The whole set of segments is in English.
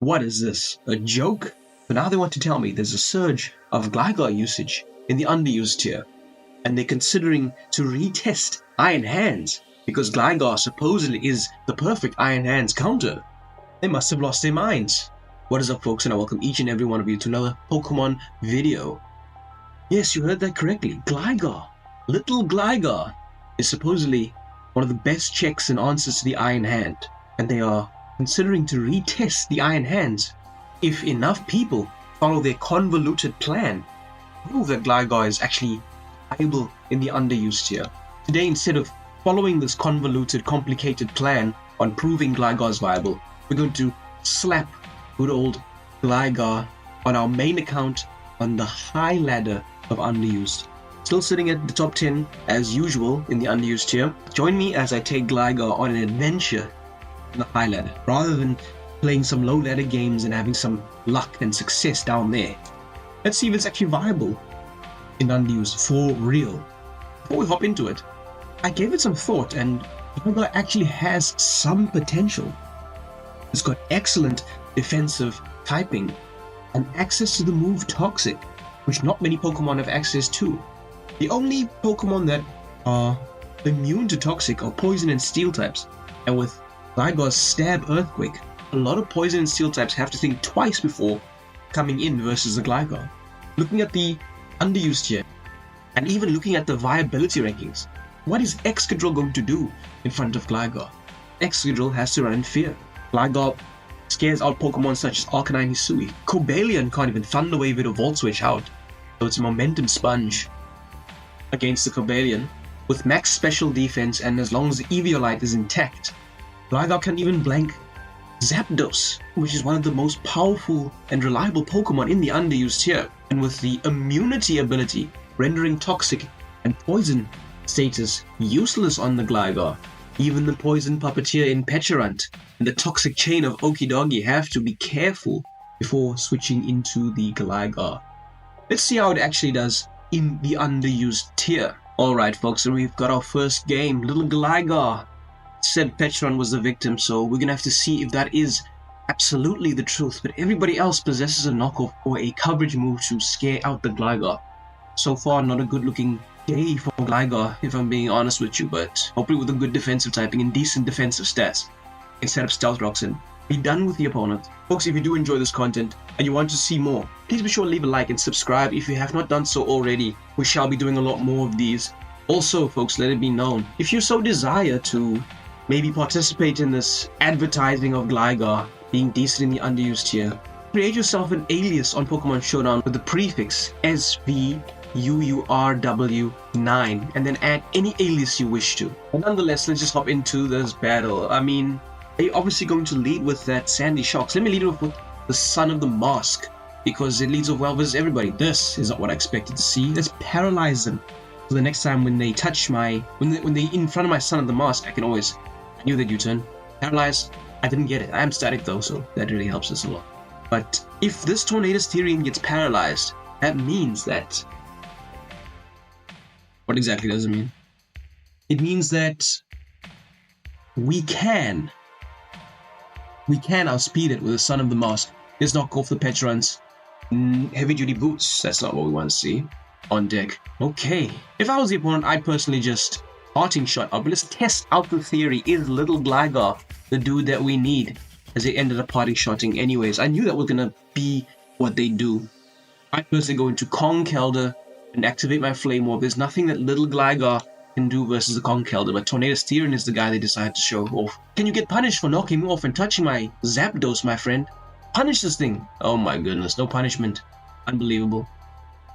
What is this? A joke? But now they want to tell me there's a surge of Gligar usage in the underused tier, and they're considering to retest Iron Hands because Gligar supposedly is the perfect Iron Hands counter. They must have lost their minds. What is up, folks, and I welcome each and every one of you to another Pokemon video. Yes, you heard that correctly. Gligar, little Gligar, is supposedly one of the best checks and answers to the Iron Hand, and they are considering to retest the Iron Hands if enough people follow their convoluted plan. Prove that Gligar is actually viable in the underused tier. Today, instead of following this convoluted, complicated plan on proving Gligar is viable, we're going to slap good old Gligar on our main account on the high ladder of underused. Still sitting at the top 10 as usual in the underused tier. Join me as I take Gligar on an adventure in the high ladder, rather than playing some low ladder games and having some luck and success down there. Let's see if it's actually viable in underused for real. Before we hop into it, I gave it some thought, and Gligar actually has some potential. It's got excellent defensive typing and access to the move Toxic, which not many Pokemon have access to. The only Pokemon that are immune to Toxic are Poison and Steel types, and with Gligar's Stab Earthquake, a lot of Poison and Steel types have to think twice before coming in versus the Gligar. Looking at the underused here, and even looking at the viability rankings, what is Excadrill going to do in front of Gligar? Excadrill has to run in fear. Gligar scares out Pokemon such as Arcanine Hisui. Cobalion can't even Thunder Wave it or Volt Switch out, so it's a momentum sponge against the Cobalion. With max special defense, and as long as the Eviolite is intact, Gligar can even blank Zapdos, which is one of the most powerful and reliable Pokemon in the underused tier. And with the immunity ability rendering Toxic and Poison status useless on the Gligar, even the Poison Puppeteer in Petarant and the Toxic Chain of Okidogi have to be careful before switching into the Gligar. Let's see how it actually does in the underused tier. Alright, folks, and we've got our first game. Little Gligar said Petarant was the victim, so we're gonna have to see if that is absolutely the truth. But everybody else possesses a knockoff or a coverage move to scare out the Gligar. So far, not a good looking day for Gligar, if I'm being honest with you, but hopefully with a good defensive typing and decent defensive stats, you can set up Stealth Rocks and be done with the opponent. Folks, if you do enjoy this content and you want to see more, please be sure to leave a like and subscribe if you have not done so already. We shall be doing a lot more of these. Also, folks, let it be known, if you so desire to maybe participate in this advertising of Gligar being decent in the underused tier, create yourself an alias on Pokemon Showdown with the prefix SVUURW9 and then add any alias you wish to. But nonetheless, let's just hop into this battle. I mean, they're obviously going to lead with that Sandy Shocks. Let me lead off with the Son of the Mask, because it leads off well versus everybody. This is not what I expected to see. Let's paralyze them. So the next time when they touch when they in front of my Son of the Mask, I knew that U-turn. Paralyze, I didn't get it. I am static though, so that really helps us a lot. But if this Tornadus Therian gets paralyzed, that means that... What exactly does it mean? It means that we can outspeed it with the Son of the Mask. Let's knock off the Petarant's heavy duty boots. That's not what we want to see on deck. Okay. If I was the opponent, I'd personally just parting shot up. But let's test out the theory. Is little Gligar the dude that we need? As they ended up parting shotting anyways. I knew that was gonna be what they do. I'd personally go into Conkeldeo and activate my Flame Orb. There's nothing that little Gligar can do versus the Conkeldeo, but Tornadus Therian is the guy they decided to show off. Can you get punished for knocking me off and touching my Zapdos, my friend? Punish this thing! Oh my goodness, no punishment. Unbelievable.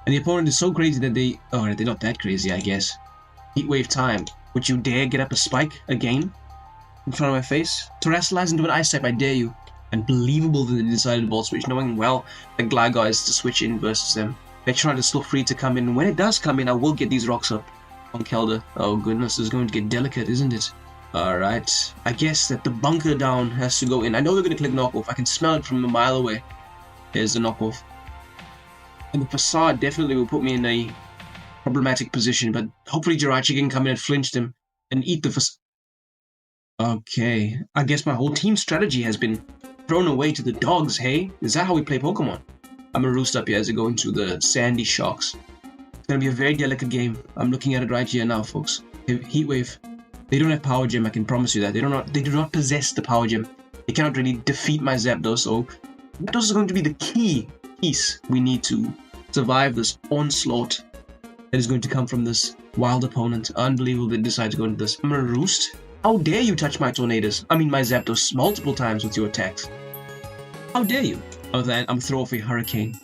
And the opponent is so crazy that they're not that crazy, I guess. Heatwave time. Would you dare get up a spike again in front of my face? Terrestrialize into an Ice type, I dare you. Unbelievable that they decided Volt Switch, knowing well that Gligar is to switch in versus them. Petarant is still free to come in. When it does come in, I will get these rocks up on Keldeo. Oh goodness, it's going to get delicate, isn't it? Alright, I guess that the bunker down has to go in. I know they're going to click knockoff. I can smell it from a mile away. Here's the knockoff. And the facade definitely will put me in a problematic position, but hopefully Jirachi can come in and flinch them and eat the facade. Okay, I guess my whole team strategy has been thrown away to the dogs, hey? Is that how we play Pokemon? I'm gonna roost up here as I go into the Sandy Shocks. It's gonna be a very delicate game. I'm looking at it right here now, folks. Heat Wave. They don't have Power Gem, I can promise you that. They do not possess the Power Gem. They cannot really defeat my Zapdos, so Zapdos is going to be the key piece we need to survive this onslaught that is going to come from this wild opponent. Unbelievable they decide to go into this. I'm gonna roost. How dare you touch my Tornadoes? I mean my Zapdos multiple times with your attacks. How dare you? Oh, then I'm throw off a Hurricane.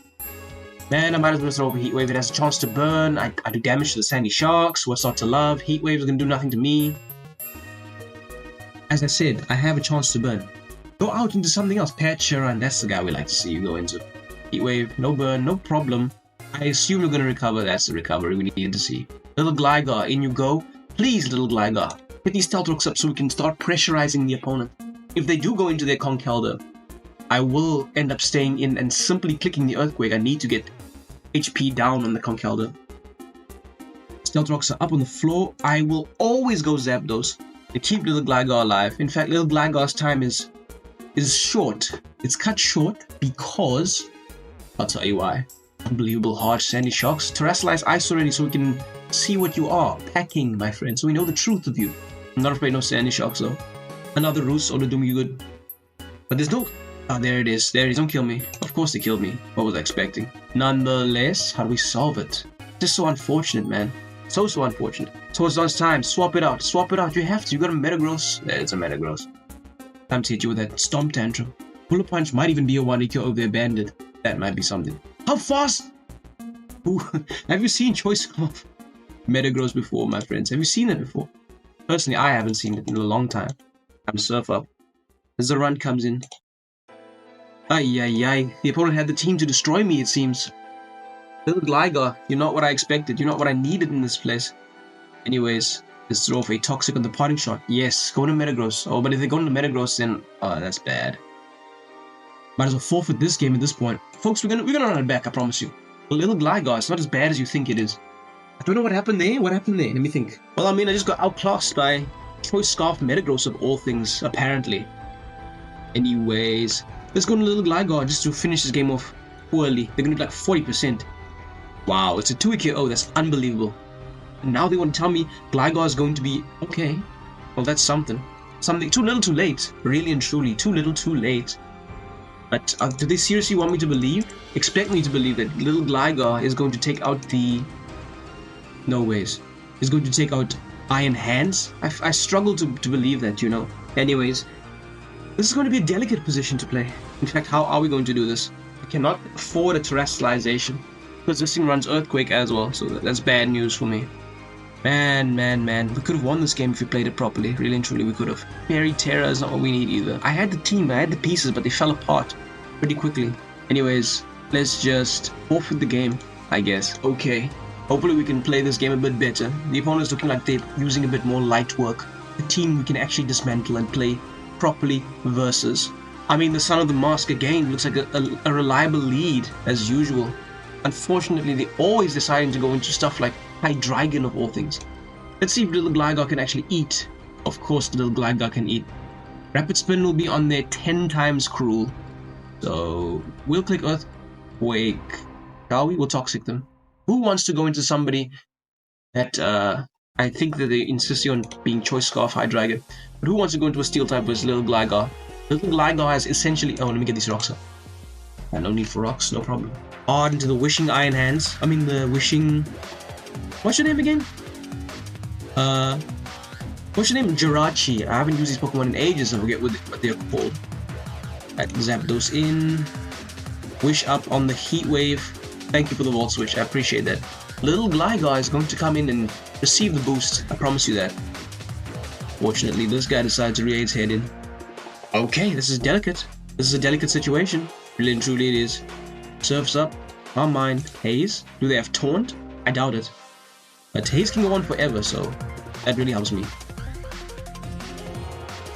Man, I might as well throw off a Heat Wave. It has a chance to burn. I do damage to the Sandy Sharks. What's not to love? Heat Wave is gonna do nothing to me. As I said, I have a chance to burn. Go out into something else. Patcheran, that's the guy we like to see you go into. Heat Wave, no burn, no problem. I assume you're gonna recover. That's the recovery we needed to see. Little Gligar, in you go. Please, little Gligar. Get these Stealth Rocks up so we can start pressurizing the opponent. If they do go into their Keldeo, I will end up staying in and simply clicking the Earthquake. I need to get HP down on the Keldeo. Stealth Rocks are up on the floor. I will always go Zapdos to keep little Gligar alive. In fact, little Gligar's time is short. It's cut short because I'll tell you why. Unbelievable harsh Sandy Shocks. Terrasilize Ice already so we can see what you are. Packing, my friend, so we know the truth of you. I'm not afraid no Sandy Shocks though. Another Roost ought to do me good. But there's no... Ah, there it is. There it is. Don't kill me. Of course they killed me. What was I expecting? Nonetheless, how do we solve it? Just so unfortunate, man. So unfortunate. So it's last time. Swap it out. Swap it out. You have to. You got a Metagross. There, it's a Metagross. Time to hit you with that Stomp Tantrum. Bullet Punch might even be a 1-EQ over there, Bandit. That might be something. How fast? Ooh, have you seen Choice of Metagross before, my friends? Have you seen it before? Personally, I haven't seen it in a long time. I'm Surf Up. As the run comes in. Ay, ay, ay. The opponent had the team to destroy me, it seems. Little Gligar, you're not what I expected. You're not what I needed in this place. Anyways, let's throw off a Toxic on the parting shot. Yes, go to Metagross. Oh, but if they go into Metagross, then... Oh, that's bad. Might as well forfeit this game at this point. Folks, we're gonna run it back, I promise you. A little Gligar, it's not as bad as you think it is. I don't know what happened there. What happened there? Let me think. Well, I mean, I just got outclassed by Choice Scarf Metagross of all things, apparently. Anyways, let's go to little Gligar just to finish this game off poorly. They're gonna do like 40%. Wow, it's a 2-EQ. Oh, that's unbelievable. And now they want to tell me Gligar is going to be okay. Well, that's something. Something too little too late. Really and truly, too little too late. But do they seriously want me to believe? Expect me to believe that little Gligar is going to take out the... No ways. Is going to take out Iron Hands? I struggle to believe that, you know. Anyways, this is going to be a delicate position to play. In fact, how are we going to do this? I cannot afford a terrestrialization. Because this thing runs Earthquake as well, so that's bad news for me. Man. We could have won this game if we played it properly. Really and truly, we could have. Fairy Terra is not what we need either. I had the team, I had the pieces, but they fell apart pretty quickly. Anyways, let's just forfeit the game, I guess. Okay. Hopefully we can play this game a bit better. The opponent's looking like they're using a bit more light work. The team we can actually dismantle and play properly versus. I mean, the Son of the Mask again looks like a reliable lead, as usual. Unfortunately, they're always deciding to go into stuff like Hydreigon of all things. Let's see if little Gligar can actually eat. Of course, little Gligar can eat. Rapid Spin will be on there 10 times cruel. So, we'll click Earthquake. Shall we? We'll Toxic them. Who wants to go into somebody that, I think that they insist on being Choice Scarf Hydreigon. But who wants to go into a Steel type versus little Gligar? Little Gligar has essentially... Oh, let me get these rocks up. No need for rocks, no problem. Hard into the Wishing Iron Hands. I mean, the Wishing... What's your name again? What's your name? Jirachi. I haven't used these Pokemon in ages, I forget what they're called. Right, Zapdos in. Wish up on the Heat Wave. Thank you for the Volt Switch, I appreciate that. Little Gligar is going to come in and receive the boost, I promise you that. Fortunately, this guy decided to rear its head in. Okay, this is delicate. This is a delicate situation. Really and truly it is. Surf's up. Calm Mind. Haze. Do they have Taunt? I doubt it. But Haze can go on forever, so that really helps me.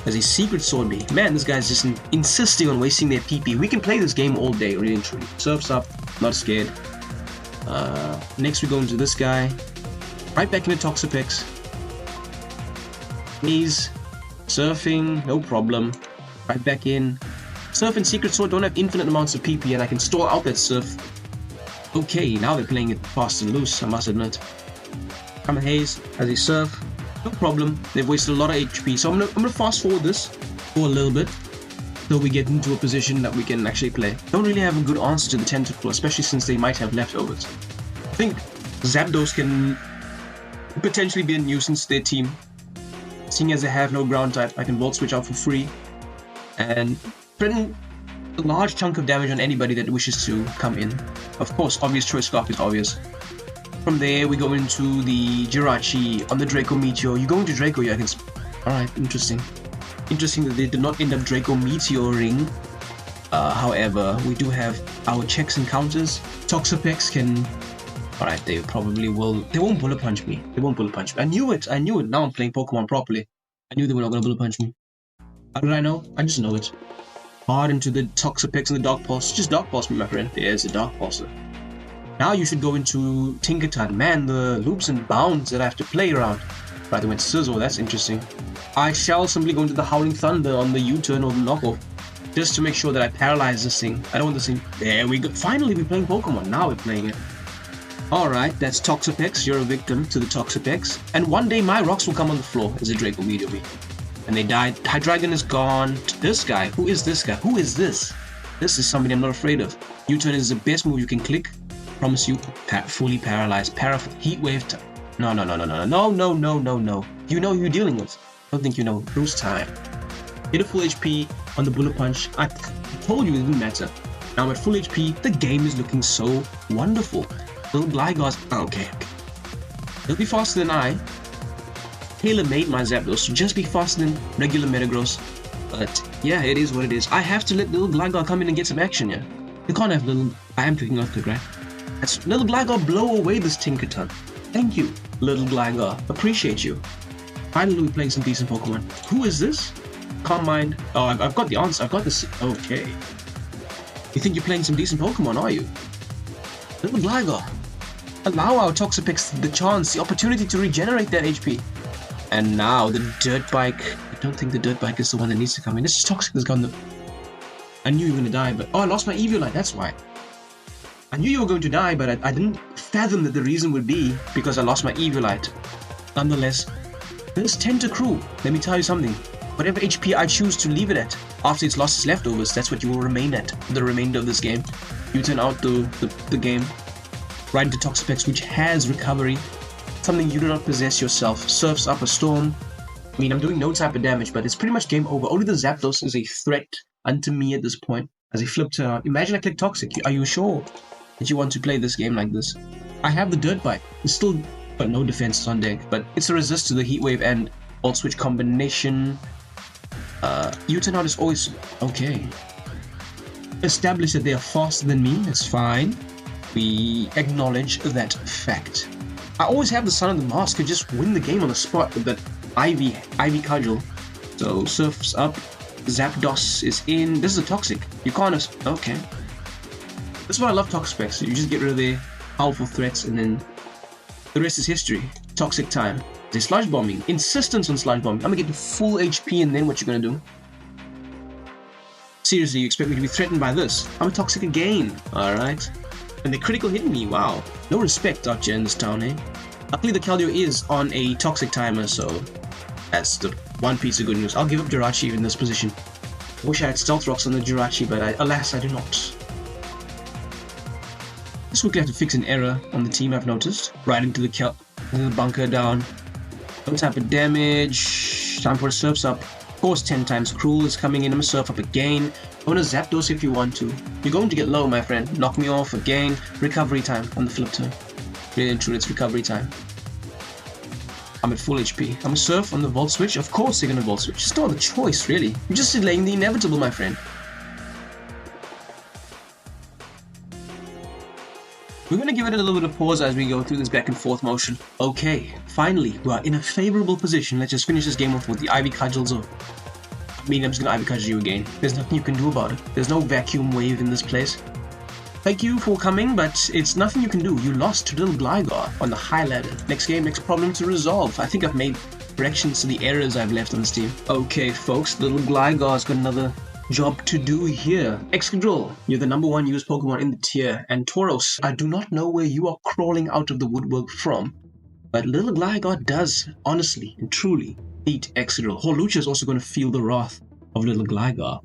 There's a Secret Sword Bee. Man, this guy's just insisting on wasting their PP. We can play this game all day, really and truly. Surf's up. Not scared. Next we go into this guy. Right back into Toxapex. Haze. Surfing. No problem. Right back in. Surf and Secret Sword don't have infinite amounts of PP, and I can stall out that Surf. Okay, now they're playing it fast and loose, I must admit. Come Haze as a Surf. No problem. They've wasted a lot of HP, so I'm gonna fast forward this for a little bit till we get into a position that we can actually play. Don't really have a good answer to the Tentacle, especially since they might have leftovers. I think Zapdos can potentially be a nuisance to their team. Seeing as they have no ground type, I can Volt Switch out for free and threaten a large chunk of damage on anybody that wishes to come in. Of course, obvious choice Scarf is obvious. From there, we go into the Jirachi on the Draco Meteor. You go into Draco, yeah, I can... Alright, interesting. Interesting that they did not end up Draco Meteoring. However, we do have our checks and counters. Toxapex can... Alright, they probably will... They won't Bullet Punch me. They won't Bullet Punch me. I knew it. I knew it. Now I'm playing Pokemon properly. I knew they were not going to Bullet Punch me. How did I know? I just know it. Hard into the Toxapex and the Dark Pulse. Just Dark Pulse me, my friend. There's a Dark Pulser. Now you should go into Tinkaton. Man, the loops and bounds that I have to play around. Right, they went Sizzle. That's interesting. I shall simply go into the Howling Thunder on the U-turn or the knockoff. Just to make sure that I paralyze this thing. I don't want this thing... There we go. Finally, we're playing Pokemon. Now we're playing it. Alright, that's Toxapex. You're a victim to the Toxapex. And one day my rocks will come on the floor as a Draco Meteor me. And they died. Hydreigon is gone. This guy. Who is this guy? Who is this? This is somebody I'm not afraid of. U-turn is the best move you can click. Promise you. Fully paralyzed. Heat Wave. No. You know who you're dealing with. Don't think you know. Bruce time. Hit a full HP on the Bullet Punch. I told you it didn't matter. Now I'm at full HP. The game is looking so wonderful. Little Gligar's... Okay. It'll be faster than I. Tailor-made my Zapdos to just be faster than regular Metagross. But yeah, it is what it is. I have to let little Gligar come in and get some action, yeah. You can't have little... I am clicking Earthquake, right? That's little Gligar blow away this Tinkaton. Thank you, little Gligar. Appreciate you. Finally, we're playing some decent Pokemon. Who is this? Calm Mind. Oh, I've got the answer. I've got this. Okay. You think you're playing some decent Pokemon, are you? Little Gligar. Allow our Toxapex the chance, the opportunity to regenerate that HP. And now the Dirt Bike. I don't think the Dirt Bike is the one that needs to come in. This is Toxic that's gone. I knew you were going to die, but... Oh, I lost my Eviolite. That's why. I knew you were going to die, but I didn't fathom that the reason would be because I lost my Eviolite. Nonetheless, this Tentacruel, let me tell you something. Whatever HP I choose to leave it at, after it's lost its leftovers, that's what you will remain at for the remainder of this game. You turn out the game. Right into Toxapex, which has recovery. Something you do not possess yourself. Surfs up a Storm. I mean, I'm doing no type of damage, but it's pretty much game over. Only the Zapdos is a threat unto me at this point. As he flipped out. Imagine I click Toxic. Are you sure that you want to play this game like this? I have the Dirt Bite. It's still... But no defenses on deck. But it's a resist to the Heat Wave and Volt Switch combination. U-turn out is always... Okay. Establish that they are faster than me. That's fine. We acknowledge that fact. I always have the Son of the Mask. Could just win the game on the spot with that Ivy Cudgel. So, Surf's up. Zapdos is in. This is a Toxic. You can't... Okay. That's why I love Toxapex. You just get rid of their powerful threats and then the rest is history. Toxic time. They're Sludge Bombing. Insistence on Sludge Bombing. I'm gonna get to full HP and then what you're gonna do? Seriously, you expect me to be threatened by this? I'm a Toxic again. Alright. And they critical hit me. Wow. No respect out here in this town, eh? Luckily the Keldeo is on a Toxic timer, so that's the one piece of good news. I'll give up Jirachi in this position. Wish I had Stealth Rocks on the Jirachi, but alas, I do not. This week I have to fix an error on the team, I've noticed. Right into the bunker down. No type of damage. Time for a Surf's up. Of course, 10 times Cruel is coming in. I'm gonna Surf up again. I want to Zapdos if you want to. You're going to get low, my friend. Knock me off again. Recovery time on the flip turn. Really and truly, it's recovery time. I'm at full HP. I'm gonna Surf on the Volt Switch. Of course they're gonna Volt Switch. It's not a choice, really. You're just delaying the inevitable, my friend. We're going to give it a little bit of pause as we go through this back and forth motion. Okay, finally, we are in a favorable position. Let's just finish this game off with the Ivy Cudgels. I mean, I'm just going to Ivy Cudgel you again. There's nothing you can do about it. There's no vacuum wave in this place. Thank you for coming, but it's nothing you can do. You lost to little Gligar on the high ladder. Next game, next problem to resolve. I think I've made corrections to the errors I've left on this team. Okay, folks, little Gligar's got another job to do here. Excadrill, you're the #1 used Pokemon in the tier, and Tauros, I do not know where you are crawling out of the woodwork from, but little Gligar does, honestly and truly, beat Excadrill. Hawlucha is also going to feel the wrath of little Gligar.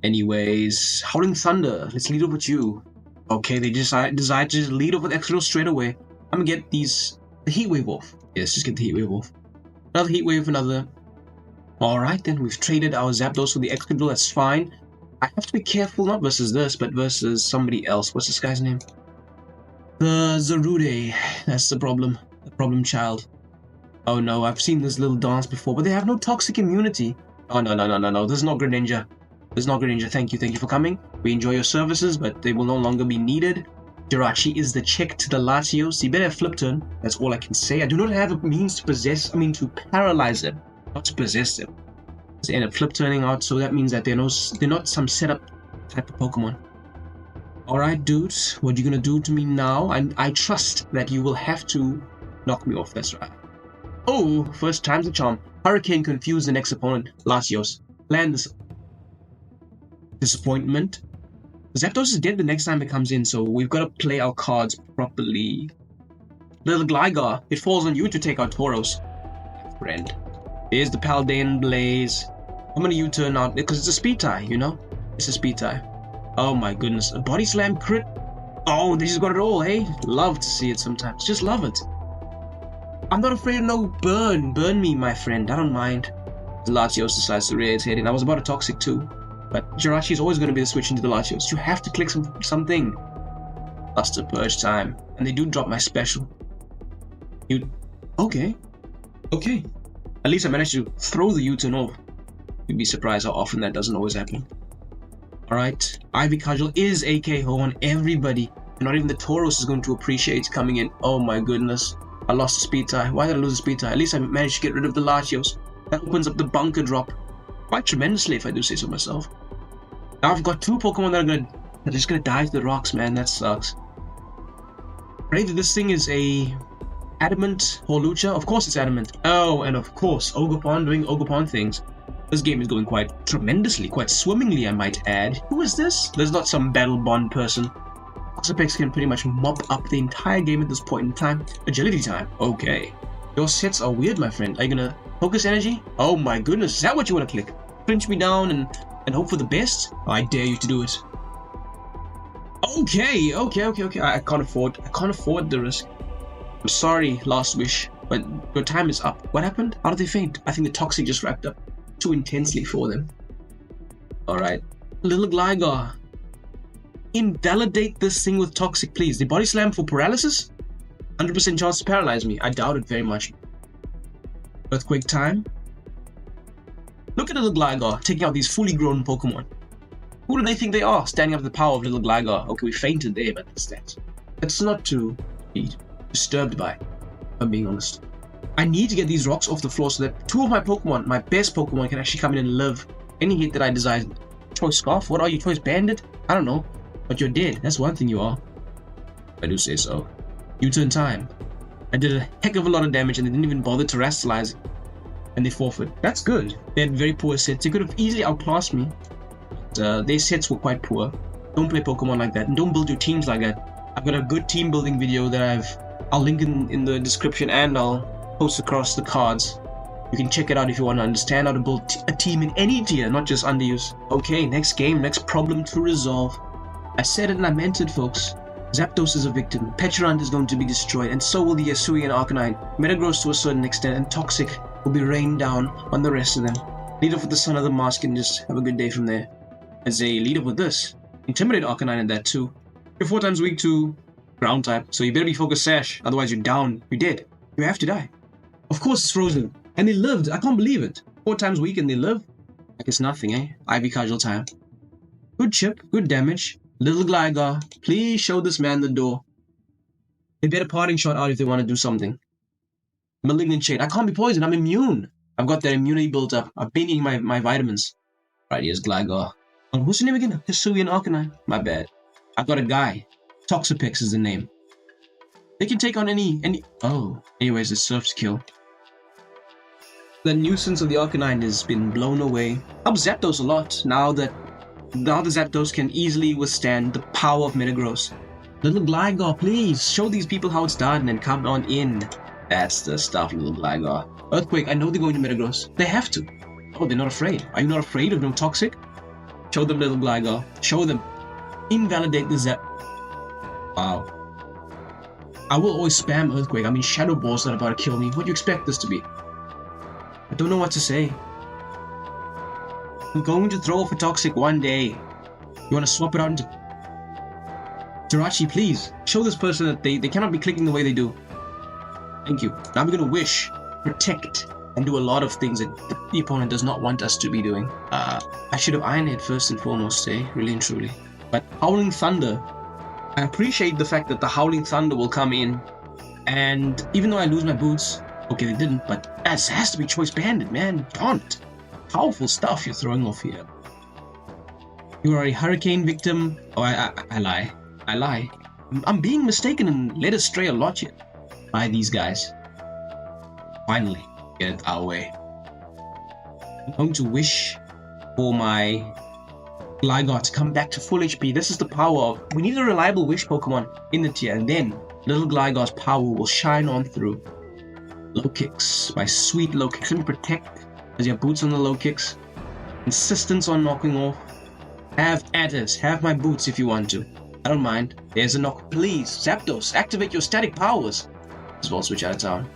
Anyways, Howling Thunder, let's lead off with you. Okay, they decide to just lead off with Excadrill straight away. I'm gonna get the Heat Wave off. Yes, just get the Heat Wave off. Another Heat Wave, another. Alright then, we've traded our Zapdos for the Excadrill, that's fine. I have to be careful, not versus this, but versus somebody else. What's this guy's name? The Zarude, that's the problem. The problem child. Oh no, I've seen this little dance before, but they have no toxic immunity. Oh no, this is not Greninja. This is not Greninja, thank you for coming. We enjoy your services, but they will no longer be needed. Jirachi is the check to the Latios. You better have Flip Turn, that's all I can say. I do not have a means to to paralyze them, not to possess them. They end up Flip Turning out, so that means that they're not some setup type of Pokemon. Alright dudes, what are you gonna do to me now? I trust that you will have to knock me off, that's right. Oh, first time's a charm. Hurricane confuse the next opponent, Latios. Land this. Disappointment. Zapdos is dead the next time it comes in, so we've got to play our cards properly. Little Gligar, it falls on you to take out Tauros. Friend. Here's the Paldean Blaze. I'm gonna U-turn out, because it's a speed tie, you know? It's a speed tie. Oh my goodness, a Body Slam crit. Oh, they just got it all, hey? Love to see it sometimes, just love it. I'm not afraid of no burn. Burn me, my friend, I don't mind. Latios decides to rear its head in. I was about a Toxic too. But Jirachi is always going to be the switch into the Latios. You have to click something. Luster Purge time. And they do drop my special. Okay. At least I managed to throw the U-turn off. You'd be surprised how often that doesn't always happen. Alright. Ivy Cudgel is a KO on everybody. And not even the Tauros is going to appreciate coming in. Oh my goodness. I lost the speed tie. Why did I lose the speed tie? At least I managed to get rid of the Latios. That opens up the bunker drop quite tremendously, if I do say so myself. Now I've got 2 Pokemon that are just gonna die to the rocks, man. That sucks. Pray that this thing is a adamant Hawlucha. Of course it's adamant. Oh, and of course Ogerpon doing Ogerpon things. This game is going quite tremendously, quite swimmingly, I might add. Who is this? There's not some battle bond person. Toxapex can pretty much mop up the entire game at this point in time. Agility time. Okay. Your sets are weird, my friend. Are you gonna focus energy? Oh my goodness, is that what you want to click? Pinch me down and hope for the best? I dare you to do it. Okay. I can't afford the risk. I'm sorry, Last Wish, but your time is up. What happened? How did they faint? I think the Toxic just wrapped up too intensely for them. Alright. Little Gligar. Invalidate this thing with Toxic, please. The Body Slam for paralysis? 100% chance to paralyze me. I doubt it very much. Earthquake time. Look at little Gligar taking out these fully grown Pokemon. Who do they think they are, standing up to the power of little Gligar? Okay, we fainted there, but that's not to be disturbed by, if I'm being honest. I need to get these rocks off the floor so that 2 of my Pokemon, my best Pokemon, can actually come in and live any hit that I desire. Choice Scarf? What are you, Choice Bandit? I don't know. But you're dead. That's one thing you are. I do say so. U-turn time. I did a heck of a lot of damage and they didn't even bother terrestrializing. And they forfeit. That's good. They had very poor sets. They could have easily outclassed me. But, their sets were quite poor. Don't play Pokemon like that. And don't build your teams like that. I've got a good team building video that I'll link in the description and I'll post across the cards. You can check it out if you want to understand how to build a team in any tier, not just Underused. Okay, next game, next problem to resolve. I said it and I meant it, folks. Zapdos is a victim, Petrant is going to be destroyed, and so will the Hisuian Arcanine, Metagross to a certain extent, and Toxic will be rained down on the rest of them. Lead off with the Son of the Mask and just have a good day from there. As they lead off with this, Intimidate Arcanine at that too. You're 4 times weak to ground type, so you better be focused Sash, otherwise you're down, you're dead. You have to die. Of course it's frozen, and they lived, I can't believe it. 4 times weak and they live? Like it's nothing, eh? Ivy Cudgel time. Good chip, good damage. Little Gligar, please show this man the door. They better parting shot out if they want to do something. Malignant Shade. I can't be poisoned. I'm immune. I've got that immunity built up. I've been eating my vitamins. Right, here's Gligar. Oh, what's the name again? Hisuian Arcanine. My bad. I've got a guy. Toxapex is the name. They can take on any... Oh. Anyways, it's Surf's kill. The nuisance of the Arcanine has been blown away. Helps Zapdos a lot now that The other Zapdos can easily withstand the power of Metagross. Little Gligar, please show these people how it's done and come on in. That's the stuff, little Gligar. Earthquake, I know they're going to Metagross. They have to. Oh, they're not afraid. Are you not afraid of no Toxic? Show them, little Gligar. Show them. Invalidate the Zap. Wow. I will always spam Earthquake. I mean, Shadow Ball's not about to kill me. What do you expect this to be? I don't know what to say. I'm going to throw off a Toxic one day. You want to swap it out into... Jirachi, please. Show this person that they cannot be clicking the way they do. Thank you. Now I'm going to wish, protect, and do a lot of things that the opponent does not want us to be doing. I should have Iron Head first and foremost, really and truly. But Howling Thunder, I appreciate the fact that the Howling Thunder will come in, and even though I lose my boots, okay, they didn't, but that has to be Choice Banded, man. Taunt. Powerful stuff you're throwing off here. You are a hurricane victim. Oh, I lie. I lie. I'm being mistaken and led astray a lot here by these guys. Finally, get it our way. I'm going to wish for my Gligar to come back to full HP. This is the power of... We need a reliable wish Pokemon in the tier, and then little Gligar's power will shine on through. Low kicks. My sweet low kicks. Let me protect as your boots on the low kicks. Insistence on knocking off. Have adders. Have my boots if you want to. I don't mind. There's a knock. Please, Zapdos, activate your static powers. As well, switch out of town.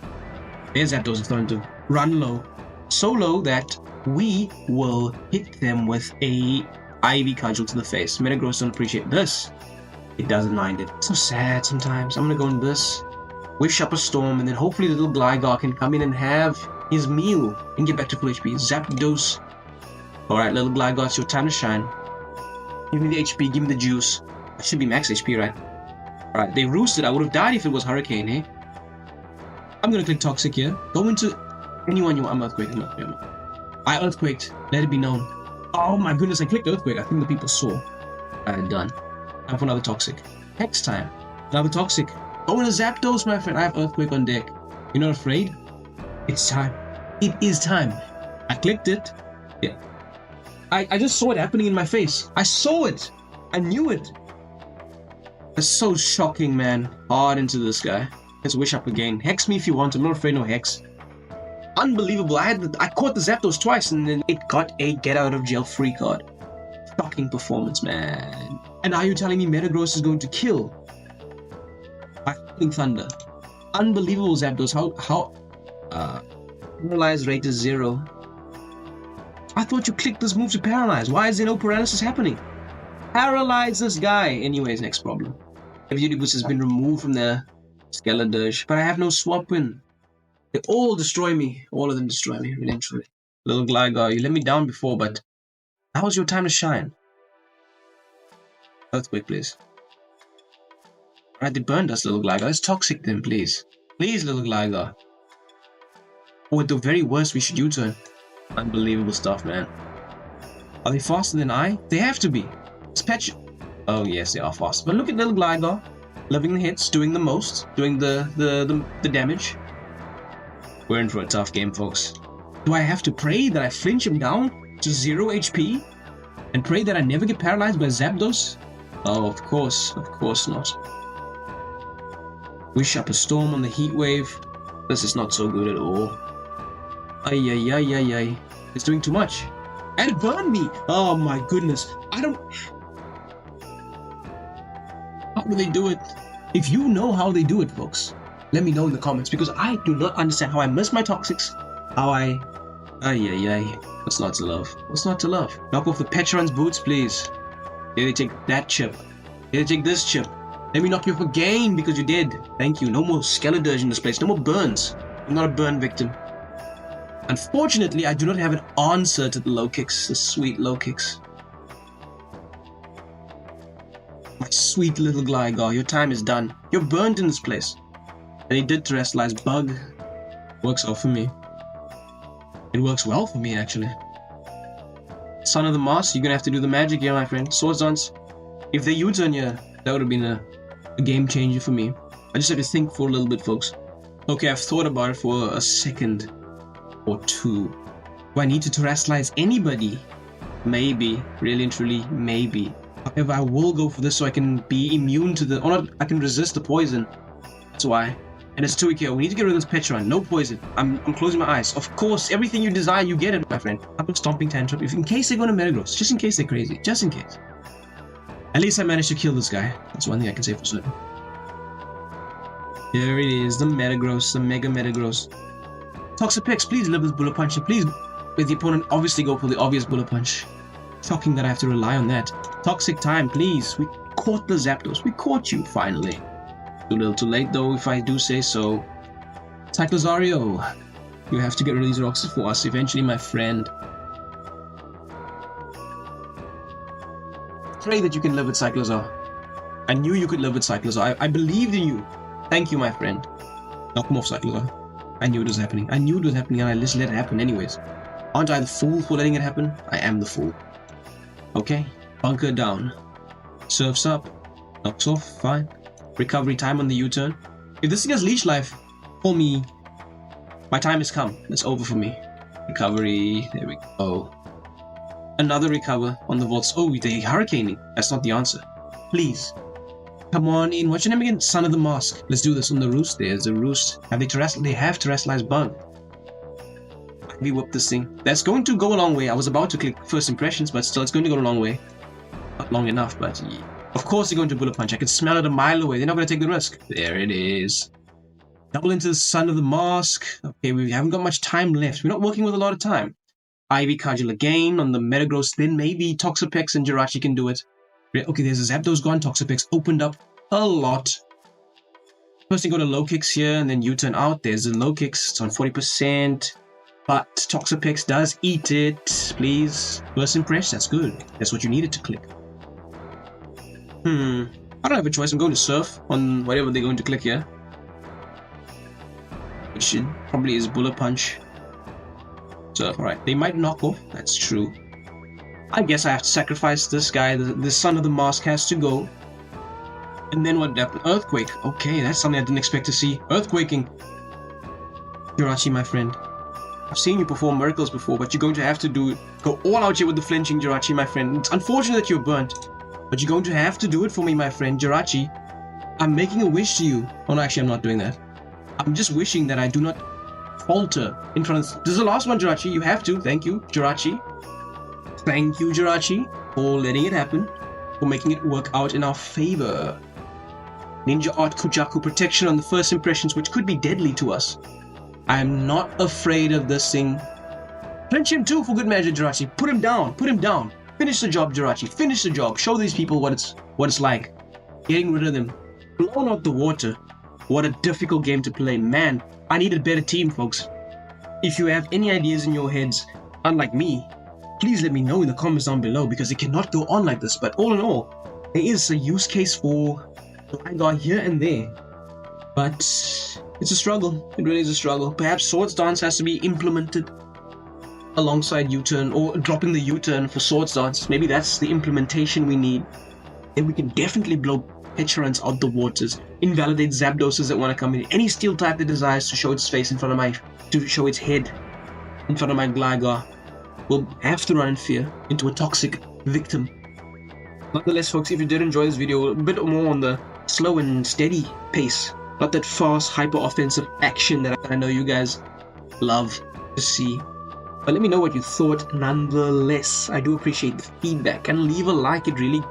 There's Zapdos is starting to run low. So low that we will hit them with a Ivy Cudgel to the face. Metagross don't appreciate this. It doesn't mind it. So sad sometimes. I'm gonna go in this. Wish up a storm, and then hopefully the little Gligar can come in and have his meal and get back to full HP. Zapdos. Alright, little Gligar, it's your time to shine. Give me the HP, give me the juice. I should be max HP, right? Alright, they roosted. I would have died if it was Hurricane, eh? I'm gonna click Toxic here. Go into anyone you want. I'm Earthquake. I Earthquaked. Let it be known. Oh my goodness, I clicked Earthquake. I think the people saw. Alright, done. Time for another Toxic. Next time. Another Toxic. Go into Zapdos, my friend. I have Earthquake on deck. You're not afraid? It's time. It is time. I clicked it. Yeah. I just saw it happening in my face. I saw it. I knew it. It's so shocking, man. Hard into this guy. Let's wish up again. Hex me if you want. I'm not afraid no hex. Unbelievable. I caught the Zapdos twice and then it got a get out of jail free card. Shocking performance, man. And are you telling me Metagross is going to kill? By Howling Thunder. Unbelievable, Zapdos. How paralyze rate is 0. I thought you clicked this move to paralyze. Why is there no paralysis happening? Paralyze this guy. Anyways, next problem. Eviolite has been removed from the Skeledirge, but I have no swap win. They all destroy me. All of them destroy me, really and truly. Little Gligar, you let me down before, but now is your time to shine. Earthquake, please. Alright, they burned us, little Gligar. Let's Toxic them, please. Please, little Gligar. Oh, at the very worst, we should U-turn. Unbelievable stuff, man. Are they faster than I? They have to be. Spetch. Oh, yes, they are fast. But look at little Gligar. Loving the hits, doing the most, doing the damage. We're in for a tough game, folks. Do I have to pray that I flinch him down to 0 HP? And pray that I never get paralyzed by Zapdos? Oh, of course not. Wish up a storm on the heat wave. This is not so good at all. Ay. It's doing too much. And it burned me! Oh my goodness. I don't... How do they do it? If you know how they do it, folks, let me know in the comments, because I do not understand how I miss my Toxics. How I... Ay. What's not to love? What's not to love? Knock off the Petron's boots, please. Here they take that chip. Here they take this chip. Let me knock you off again because you did. Thank you. No more Skeledirge in this place. No more burns. I'm not a burn victim. Unfortunately, I do not have an answer to the low kicks. The sweet low kicks. My sweet little Gligar, your time is done. You're burned in this place. And he did terrestrialize Bug. Works out for me. It works well for me, actually. Son of the Moss, you're gonna have to do the magic here, my friend. Swords Dance. If they U-turn here, that would have been a game changer for me. I just have to think for a little bit, folks. Okay, I've thought about it for a second or two. Do I need to terrestrialize anybody? Maybe, really and truly, maybe. However, I will go for this so I can be immune to the, or not, I can resist the poison. That's why. And it's 2 here. We need to get rid of this Petron. No poison. I'm closing my eyes. Of course, everything you desire, you get it, my friend. I'm stomping tantrum. If in case they go to Metagross, just in case they're crazy, just in case. At least I managed to kill this guy. That's one thing I can say for certain. Here it is, the Metagross, the Mega Metagross. Toxapex, please live with Bullet Punch, and please, with the opponent, obviously go for the obvious Bullet Punch. Shocking that I have to rely on that. Toxic time, please. We caught the Zapdos. We caught you, finally. Too little too late, though, if I do say so. Cyclozario, you have to get rid of these rocks for us eventually, my friend. Pray that you can live with Cyclozar. I knew you could live with Cyclozar. I believed in you. Thank you, my friend. Knock him off, Cyclozar. I knew it was happening. I knew it was happening, and I just let it happen anyways. Aren't I the fool for letting it happen? I am the fool. Okay. Bunker down. Surfs up. Knocks off. Fine. Recovery time on the U-turn. If this thing has leech life, call me. My time has come. It's over for me. Recovery. There we go. Another recover on the vaults. Oh, they're hurricaning. That's not the answer. Please. Come on in. What's your name again? Son of the Mask. Let's do this on the roost. There's a roost. Have they They have terrestrialized bug. We whip this thing. That's going to go a long way. I was about to click first impressions, but still, it's going to go a long way. Not long enough, but yeah. Of course they're going to Bullet Punch. I can smell it a mile away. They're not going to take the risk. There it is. Double into the Son of the Mask. Okay, we haven't got much time left. We're not working with a lot of time. Ivy Cudgel again on the Metagross. Then maybe Toxapex and Jirachi can do it. Okay, there's a Zapdos gone. Toxapex opened up a lot. First you go to low kicks here and then U-turn out. There's the low kicks. It's on 40%. But Toxapex does eat it. Please. First impress. That's good. That's what you needed to click. I don't have a choice. I'm going to surf on whatever they're going to click here. Which probably is Bullet Punch. Surf. Alright. They might knock off. That's true. I guess I have to sacrifice this guy. The Son of the Mask has to go. And then what happened? Earthquake. Okay, that's something I didn't expect to see. Earthquaking. Jirachi, my friend. I've seen you perform miracles before, but you're going to have to go all out here with the flinching, Jirachi, my friend. It's unfortunate that you're burnt, but you're going to have to do it for me, my friend. Jirachi, I'm making a wish to you. Oh no, actually I'm not doing that. I'm just wishing that I do not falter in front of... This is the last one, Jirachi. You have to. Thank you, Jirachi. Thank you, Jirachi, for letting it happen, for making it work out in our favor. Ninja Art Kujaku protection on the first impressions, which could be deadly to us. I am not afraid of this thing. Flinch him too, for good measure, Jirachi. Put him down. Put him down. Finish the job, Jirachi. Finish the job. Show these people what it's like. Getting rid of them. Blown out the water. What a difficult game to play. Man, I need a better team, folks. If you have any ideas in your heads, unlike me, please let me know in the comments down below, because it cannot go on like this. But all in all, there is a use case for Gligar here and there. But it's a struggle. It really is a struggle. Perhaps Swords Dance has to be implemented alongside U-turn, or dropping the U-turn for Swords Dance. Maybe that's the implementation we need. Then we can definitely blow Petron's out the waters, invalidate Zapdoses that want to come in, any steel type that desires to show its face in front of to show its head in front of my Gligar will have to run in fear into a toxic victim. Nonetheless, folks, if you did enjoy this video, a bit more on the slow and steady pace, not that fast, hyper-offensive action that I know you guys love to see. But let me know what you thought nonetheless. I do appreciate the feedback, and leave a like. It really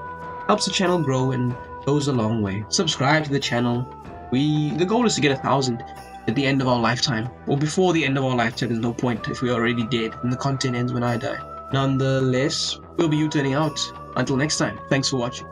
helps the channel grow and goes a long way. Subscribe to the channel. The goal is to get 1,000 at the end of our lifetime, or before the end of our lifetime. There's no point if we're already dead and the content ends when I die. Nonetheless, we'll be U-turning out. Until next time, thanks for watching.